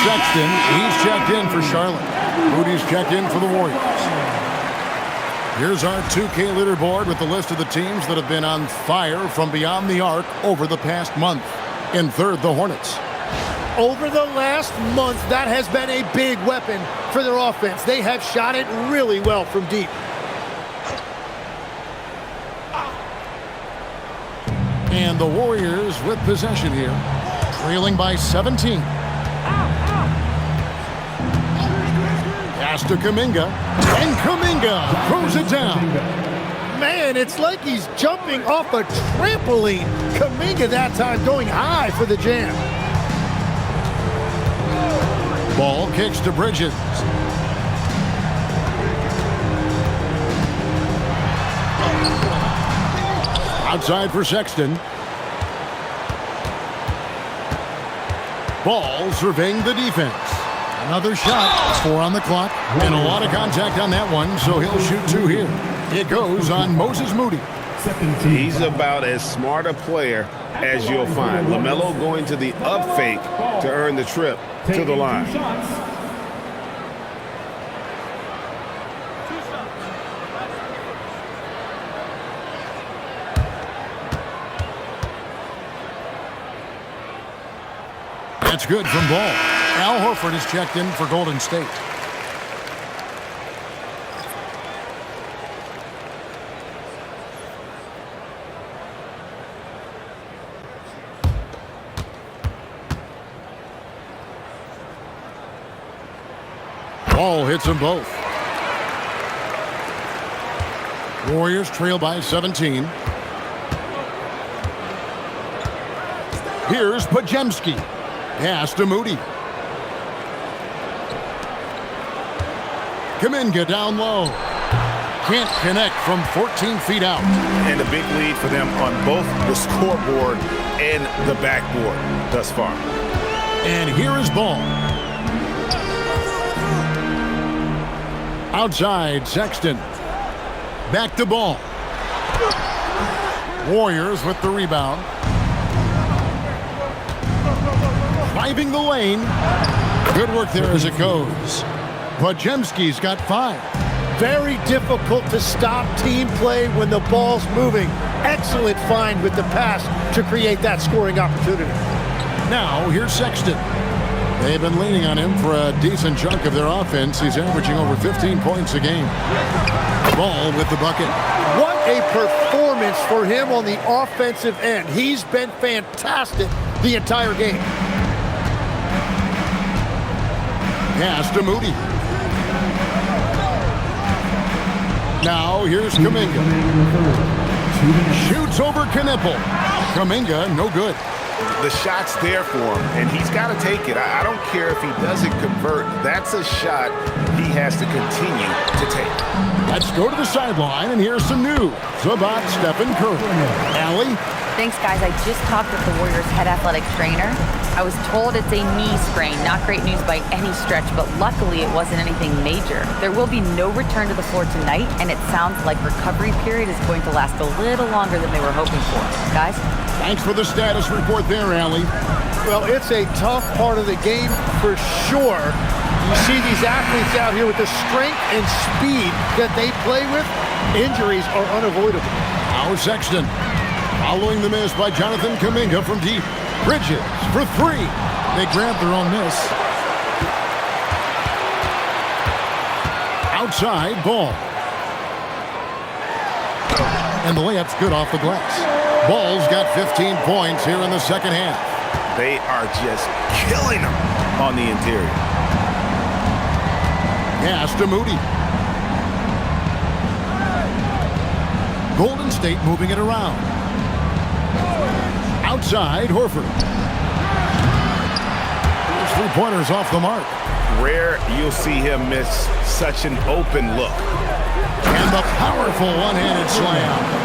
Sexton, he's checked in for Charlotte. Moody's checked in for the Warriors. Here's our 2K leaderboard with the list of the teams that have been on fire from beyond the arc over the past month. In third, the Hornets. Over the last month, that has been a big weapon for their offense. They have shot it really well from deep. And the Warriors with possession here, trailing by 17. Pass to Kuminga, and Kuminga throws it down. Man, it's like he's jumping off a trampoline. Kuminga that time going high for the jam. Ball kicks to Bridges. Outside for Sexton. Ball surveying the defense. Another shot. 4 on the clock. And a lot of contact on that one, so he'll shoot 2 here. It goes on Moses Moody. He's about as smart a player as you'll find. LaMelo going to the up fake to earn the trip to the line. That's good from Ball. Al Horford is checked in for Golden State. Ball hits them both. Warriors trail by 17. Here's Podziemski. Pass to Moody. Kuminga down low. Can't connect from 14 feet out. And a big lead for them on both the scoreboard and the backboard thus far. And here is Ball. Outside, Sexton. Back to Ball. Warriors with the rebound. Driving the lane. Good work there as it goes. Podziemski's got 5. Very difficult to stop team play when the ball's moving. Excellent find with the pass to create that scoring opportunity. Now, here's Sexton. They've been leaning on him for a decent chunk of their offense. He's averaging over 15 points a game. Ball with the bucket. What a performance for him on the offensive end. He's been fantastic the entire game. Pass to Moody. Now here's Kuminga. Shoots over Knipple. Kuminga, no good. The shot's there for him, and he's got to take it. I don't care if he doesn't convert. That's a shot he has to continue to take. Let's go to the sideline, and here's some news about Stephen Curry. Allie? Thanks, guys. I just talked with the Warriors' head athletic trainer. I was told it's a knee sprain. Not great news by any stretch, but luckily it wasn't anything major. There will be no return to the floor tonight, and it sounds like recovery period is going to last a little longer than they were hoping for. Guys? Thanks for the status report there, Allie. Well, it's a tough part of the game for sure. You see these athletes out here with the strength and speed that they play with. Injuries are unavoidable. Now Sexton. Following the miss by Jonathan Kuminga from deep. Bridges for 3. They grab their own miss. Outside, Ball. And the layup's good off the glass. Ball's got 15 points here in the second half. They are just killing them on the interior. Pass to Moody. Golden State moving it around. Outside, Horford. Those 3-pointers off the mark. Rare you'll see him miss such an open look. And the powerful one-handed slam.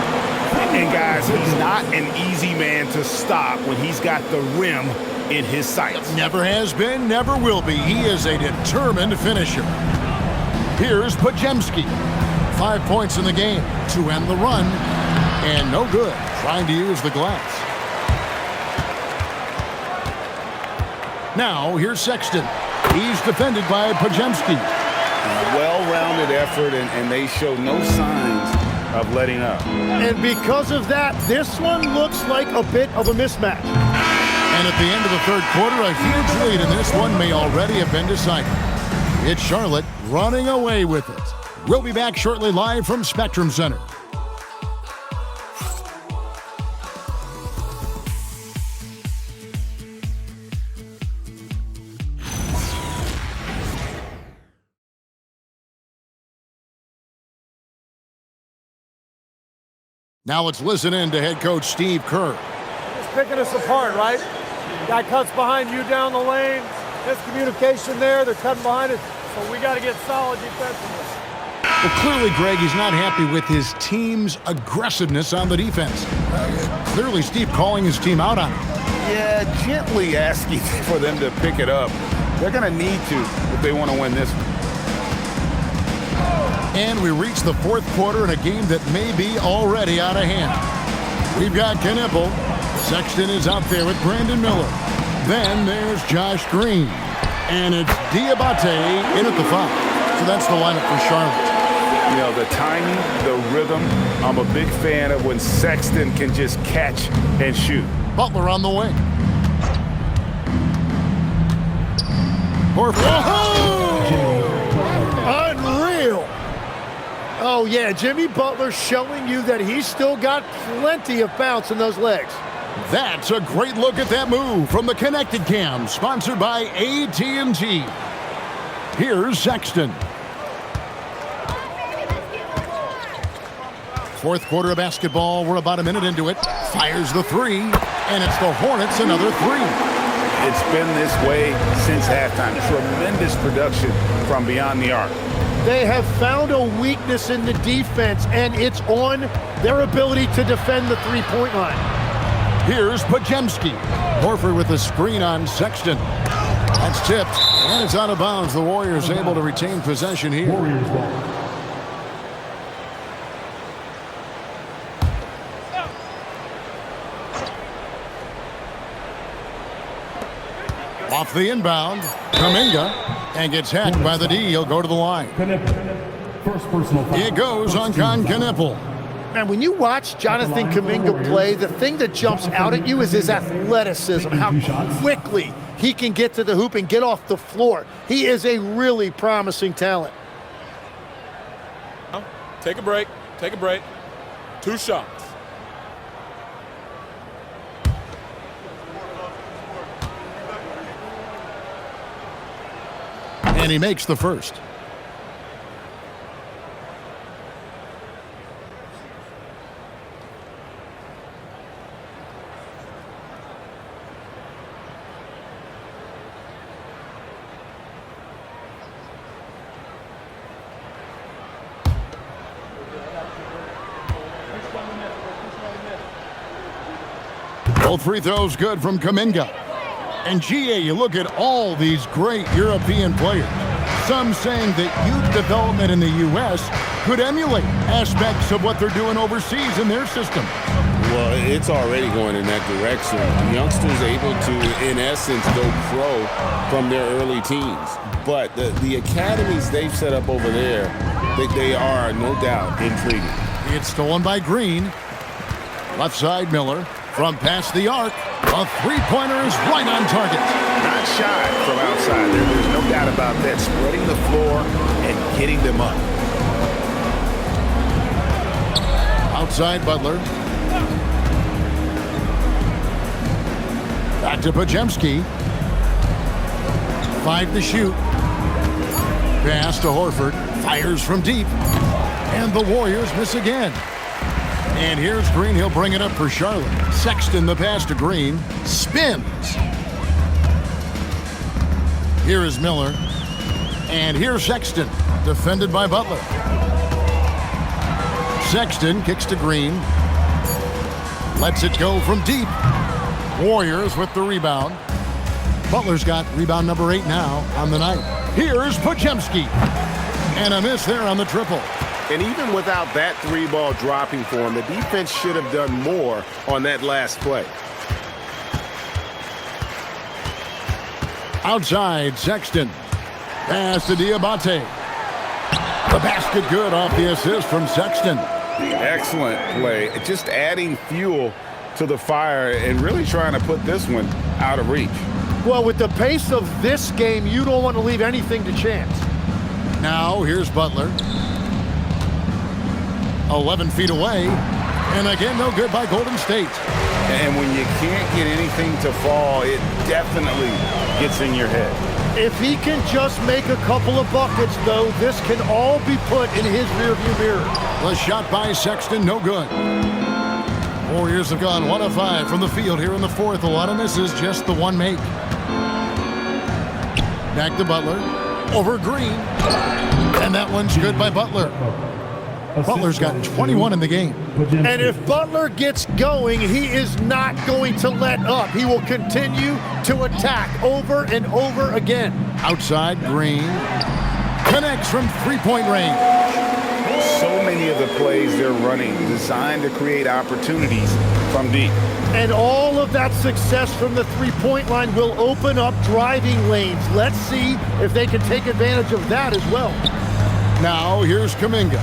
And guys, he's not an easy man to stop when he's got the rim in his sights. Never has been, never will be. He is a determined finisher. Here's Podziemski. 5 points in the game to end the run. And no good, trying to use the glass. Now, here's Sexton. He's defended by Podziemski. Well-rounded effort, and they show no signs of letting up. And because of that, this one looks like a bit of a mismatch. And at the end of the third quarter, a huge lead in this one may already have been decided. It's Charlotte running away with it. We'll be back shortly live from Spectrum Center. Now let's listen in to head coach Steve Kerr. Just picking us apart, right? Guy cuts behind you down the lane. Miscommunication there. They're cutting behind us. So we got to get solid defensively. Well, clearly, Greg, he's not happy with his team's aggressiveness on the defense. Clearly, Steve calling his team out on it. Yeah, gently asking for them to pick it up. They're going to need to if they want to win this one. And we reach the fourth quarter in a game that may be already out of hand. We've got Knippel. Sexton is out there with Brandon Miller. Then there's Josh Green. And it's Diabate in at the 5. So that's the lineup for Charlotte. You know, the timing, the rhythm, I'm a big fan of when Sexton can just catch and shoot. Butler on the wing. Horford. Unreal. Oh, yeah, Jimmy Butler showing you that he's still got plenty of bounce in those legs. That's a great look at that move from the Connected Cam, sponsored by AT&T. Here's Sexton. Fourth quarter of basketball. We're about a minute into it. Fires the 3, and it's the Hornets another 3. It's been this way since halftime. Tremendous production from beyond the arc. They have found a weakness in the defense, and it's on their ability to defend the three-point line. Here's Podziemski. Horford with the screen on Sexton. That's tipped, and it's out of bounds. The Warriors able to retain possession here. Warriors ball. Off the inbound, Kuminga, and gets hacked by the D. He'll go to the line. First personal foul. It goes on Knippel. Man, when you watch Jonathan Kuminga play, the thing that jumps out at you is his athleticism, how quickly he can get to the hoop and get off the floor. He is a really promising talent. Take a break. Take a break. 2 shots. And he makes the first. Both free throws good from Kuminga. And GA, you look at all these great European players. Some saying that youth development in the U.S. could emulate aspects of what they're doing overseas in their system. Well, it's already going in that direction. The youngsters able to, in essence, go pro from their early teens. But the academies they've set up over there, they are, no doubt, intriguing. It's stolen by Green. Left side, Miller. From past the arc, a three-pointer is right on target. Not shy from outside there. There's no doubt about that. Spreading the floor and getting them up. Outside, Butler. Back to Podziemski. 5 to shoot. Pass to Horford. Fires from deep. And the Warriors miss again. And here's Green. He'll bring it up for Charlotte. Sexton, the pass to Green. Spins. Here is Miller. And here's Sexton. Defended by Butler. Sexton kicks to Green. Lets it go from deep. Warriors with the rebound. Butler's got rebound number 8 now on the night. Here's Podziemski. And a miss there on the triple. And even without that 3-ball dropping for him, the defense should have done more on that last play. Outside, Sexton. Pass to Diabate. The basket good off the assist from Sexton. Excellent play. Just adding fuel to the fire and really trying to put this one out of reach. Well, with the pace of this game, you don't want to leave anything to chance. Now, here's Butler. 11 feet away. And again, no good by Golden State. And when you can't get anything to fall, it definitely gets in your head. If he can just make a couple of buckets, though, this can all be put in his rearview mirror. The shot by Sexton, no good. Warriors have gone 1 of 5 from the field here in the fourth. A lot of misses, just the one make. Back to Butler. over Green. And that one's good by Butler. Butler's got 21 in the game. And if Butler gets going, he is not going to let up. He will continue to attack over and over again. Outside, Green connects from three-point range. So many of the plays they're running designed to create opportunities from deep. And all of that success from the three-point line will open up driving lanes. Let's see if they can take advantage of that as well. Now here's Kuminga.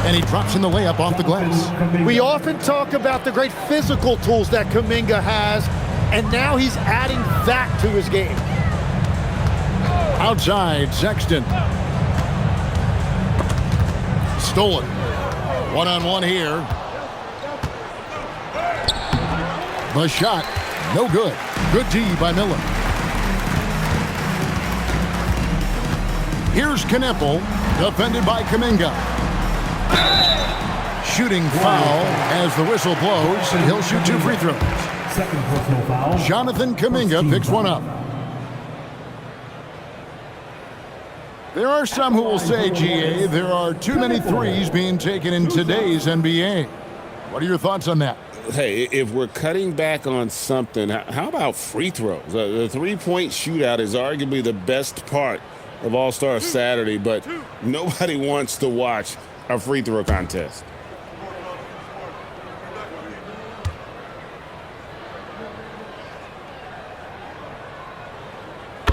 And he drops in the layup off the glass. We often talk about the great physical tools that Kuminga has, and now he's adding that to his game. Outside, Sexton. Stolen. One-on-one here. The shot, no good. Good D by Miller. Here's Knepel, defended by Kuminga. Shooting foul as the whistle blows, and he'll shoot 2 free throws. Second personal foul. Jonathan Kuminga picks one up. There are some who will say, GA, there are too many threes being taken in today's NBA. What are your thoughts on that? Hey, if we're cutting back on something, how about free throws? The three-point shootout is arguably the best part of All-Star Saturday, but nobody wants to watch a free throw contest.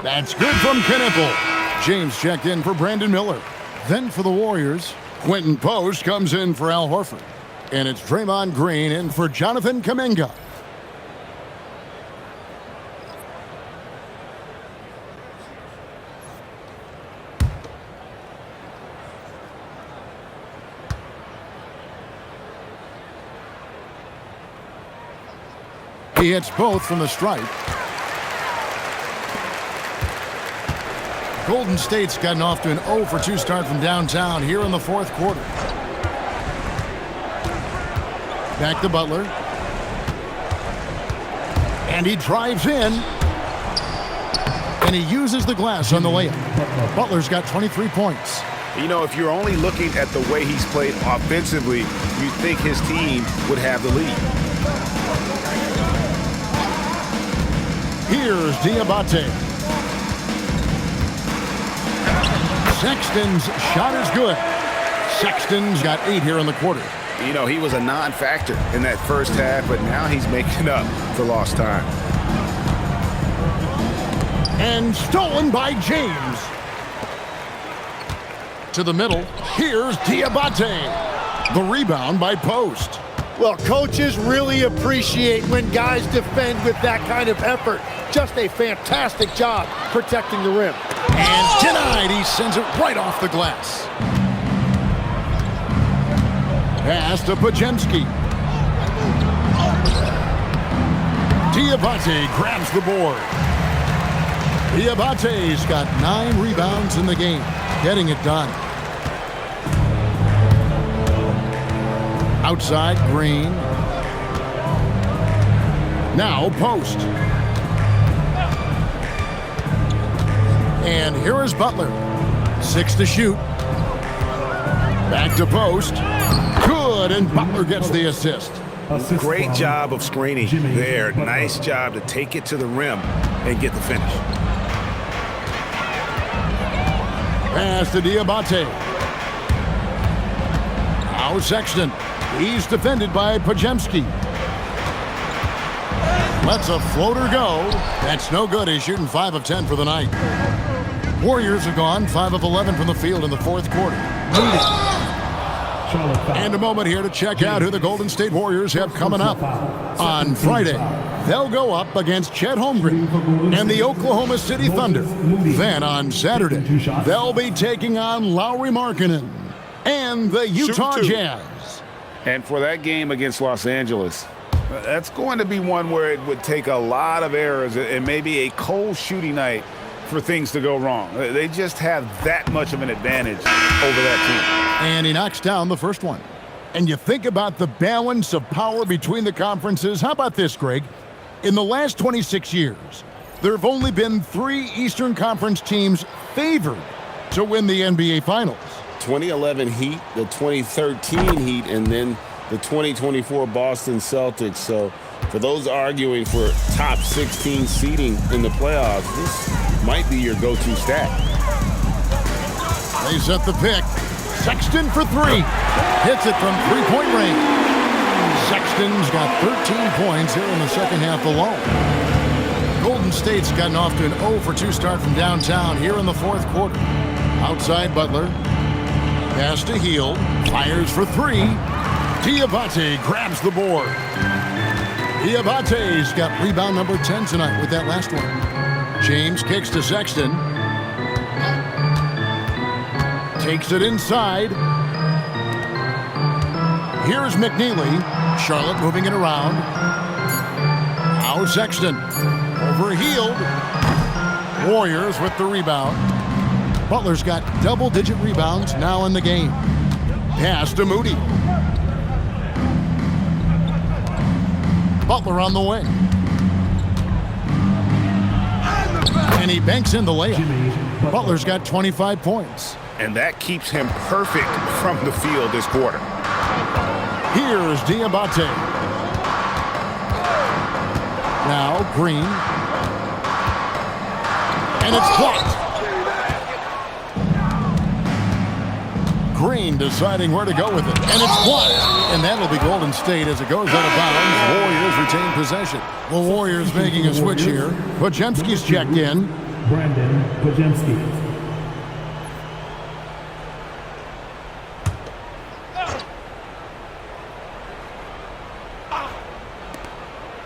That's good from Knepel. James checked in for Brandon Miller. Then for the Warriors, Quentin Post comes in for Al Horford. And it's Draymond Green in for Jonathan Kuminga. He hits both from the stripe. Golden State's gotten off to an 0 for 2 start from downtown here in the fourth quarter. Back to Butler. And he drives in. And he uses the glass on the layup. Butler's got 23 points. You know, if you're only looking at the way he's played offensively, you'd think his team would have the lead. Here's Diabate. Sexton's shot is good. Sexton's got 8 here in the quarter. You know, he was a non-factor in that first half, but now he's making up for lost time. And stolen by James. To the middle. Here's Diabate. The rebound by Post. Well, coaches really appreciate when guys defend with that kind of effort. Just a fantastic job protecting the rim. And denied. He sends it right off the glass. Pass to Pajemski. Diabate grabs the board. Diabate's got 9 rebounds in the game, getting it done. Outside, Green. Now Post. And here is Butler. 6 to shoot. Back to Post. Good, and Butler gets the assist. Great job of screening there. Nice job to take it to the rim and get the finish. Pass to Diabate. Now Sexton. He's defended by Pajemski. Lets a floater go. That's no good. He's shooting 5 of 10 for the night. Warriors are gone 5 of 11 from the field in the fourth quarter. And a moment here to check out who the Golden State Warriors have coming up. On Friday, they'll go up against Chet Holmgren and the Oklahoma City Thunder. Then on Saturday, they'll be taking on Lauri Markkanen and the Utah Jazz. And for that game against Los Angeles, that's going to be one where it would take a lot of errors and maybe a cold shooting night for things to go wrong. They just have that much of an advantage over that team. And he knocks down the first one. And you think about the balance of power between the conferences. How about this, Greg? In the last 26 years, There have only been 3 Eastern Conference teams favored to win the NBA Finals. 2011 Heat, the 2013 Heat, and then the 2024 Boston Celtics. So for those arguing for top 16 seeding in the playoffs, this might be your go-to stat. They set the pick. Sexton for 3. Hits it from three-point range. Sexton's got 13 points here in the second half alone. Golden State's gotten off to an 0-for-2 start from downtown here in the fourth quarter. Outside Butler. Pass to Hield. Fires for 3. Diabate grabs the board. Diabate's got rebound number 10 tonight with that last one. James kicks to Sexton. Takes it inside. Here's McNeely. Charlotte moving it around. Now Sexton. Over Hield. Warriors with the rebound. Butler's got double-digit rebounds now in the game. Pass to Moody. Butler on the wing. And he banks in the layup. Butler's got 25 points. And that keeps him perfect from the field this quarter. Here's Diabate. Now Green. And it's blocked. Green deciding where to go with it. And it's blocked. And that'll be Golden State as it goes out of bounds. Warriors retain possession. The Warriors making a switch here. Podziemski's checked in. Brandon Podziemski.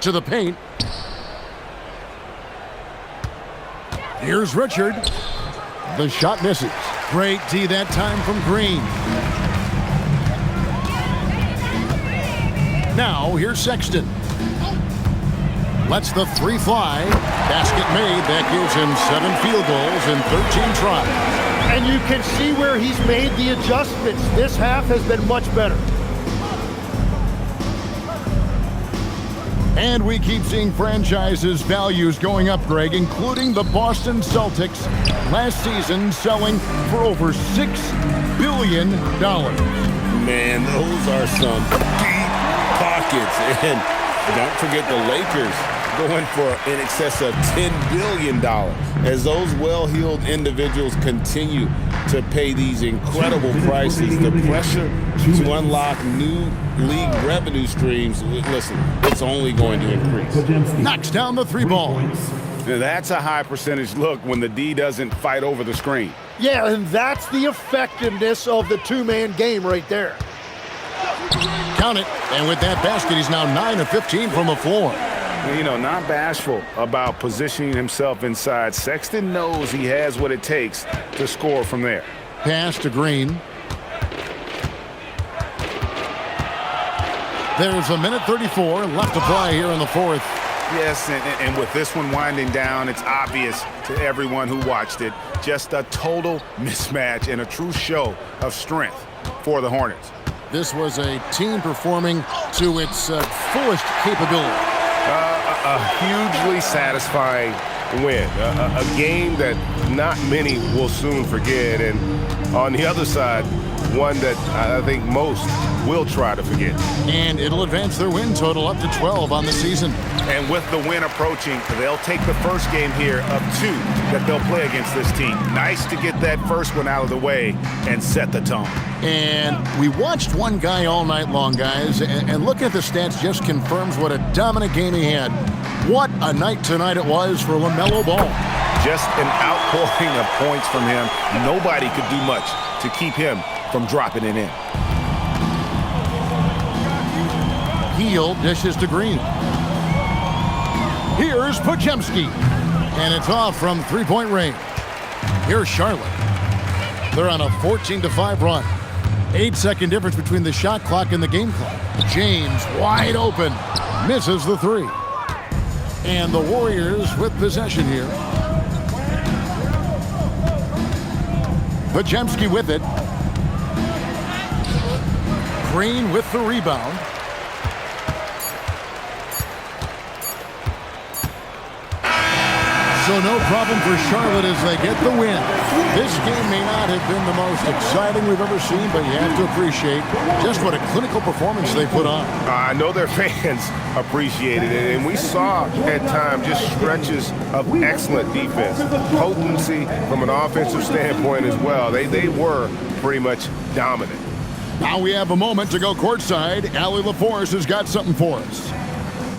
To the paint. Here's Richard. The shot misses. Great D that time from Green. Now here's Sexton. Lets the 3 fly. Basket made. That gives him 7 field goals in 13 tries. And you can see where he's made the adjustments. This half has been much better. And we keep seeing franchises' values going up, Greg, including the Boston Celtics last season selling for over $6 billion. Man, those are some deep pockets. And don't forget the Lakers going for in excess of $10 billion. As those well-heeled individuals continue to pay these incredible prices, the pressure to unlock new league revenue streams, listen, it's only going to increase. Knocks down the 3 ball. Now that's a high percentage look when the D doesn't fight over the screen. Yeah, and that's the effectiveness of the 2-man game right there. Count it. And with that basket, he's now 9 of 15 from the floor. You know, not bashful about positioning himself inside. Sexton knows he has what it takes to score from there. Pass to Green. There's a minute 34 left to play here in the fourth. Yes, and with this one winding down, it's obvious to everyone who watched it. Just a total mismatch and a true show of strength for the Hornets. This was a team performing to its fullest capability. A hugely satisfying win. A game that not many will soon forget. And on the other side, one that I think most will try to forget. And it'll advance their win total up to 12 on the season. And with the win approaching, they'll take the first game here of 2 that they'll play against this team. Nice to get that first one out of the way and set the tone. And we watched one guy all night long, guys, and looking at the stats just confirms what a dominant game he had. What a night tonight it was for LaMelo Ball. Just an outpouring of points from him. Nobody could do much to keep him from dropping it in. Hield dishes to Green. Here's Podziemski. And it's off from 3-point range. Here's Charlotte. They're on a 14-5 run. 8-second difference between the shot clock and the game clock. James wide open. Misses the 3. And the Warriors with possession here. Podziemski with it. Green with the rebound. So no problem for Charlotte as they get the win. This game may not have been the most exciting we've ever seen, but you have to appreciate just what a clinical performance they put on. I know their fans appreciated it, and we saw at times just stretches of excellent defense, potency from an offensive standpoint as well. They were pretty much dominant. Now we have a moment to go courtside. Allie LaForce has got something for us.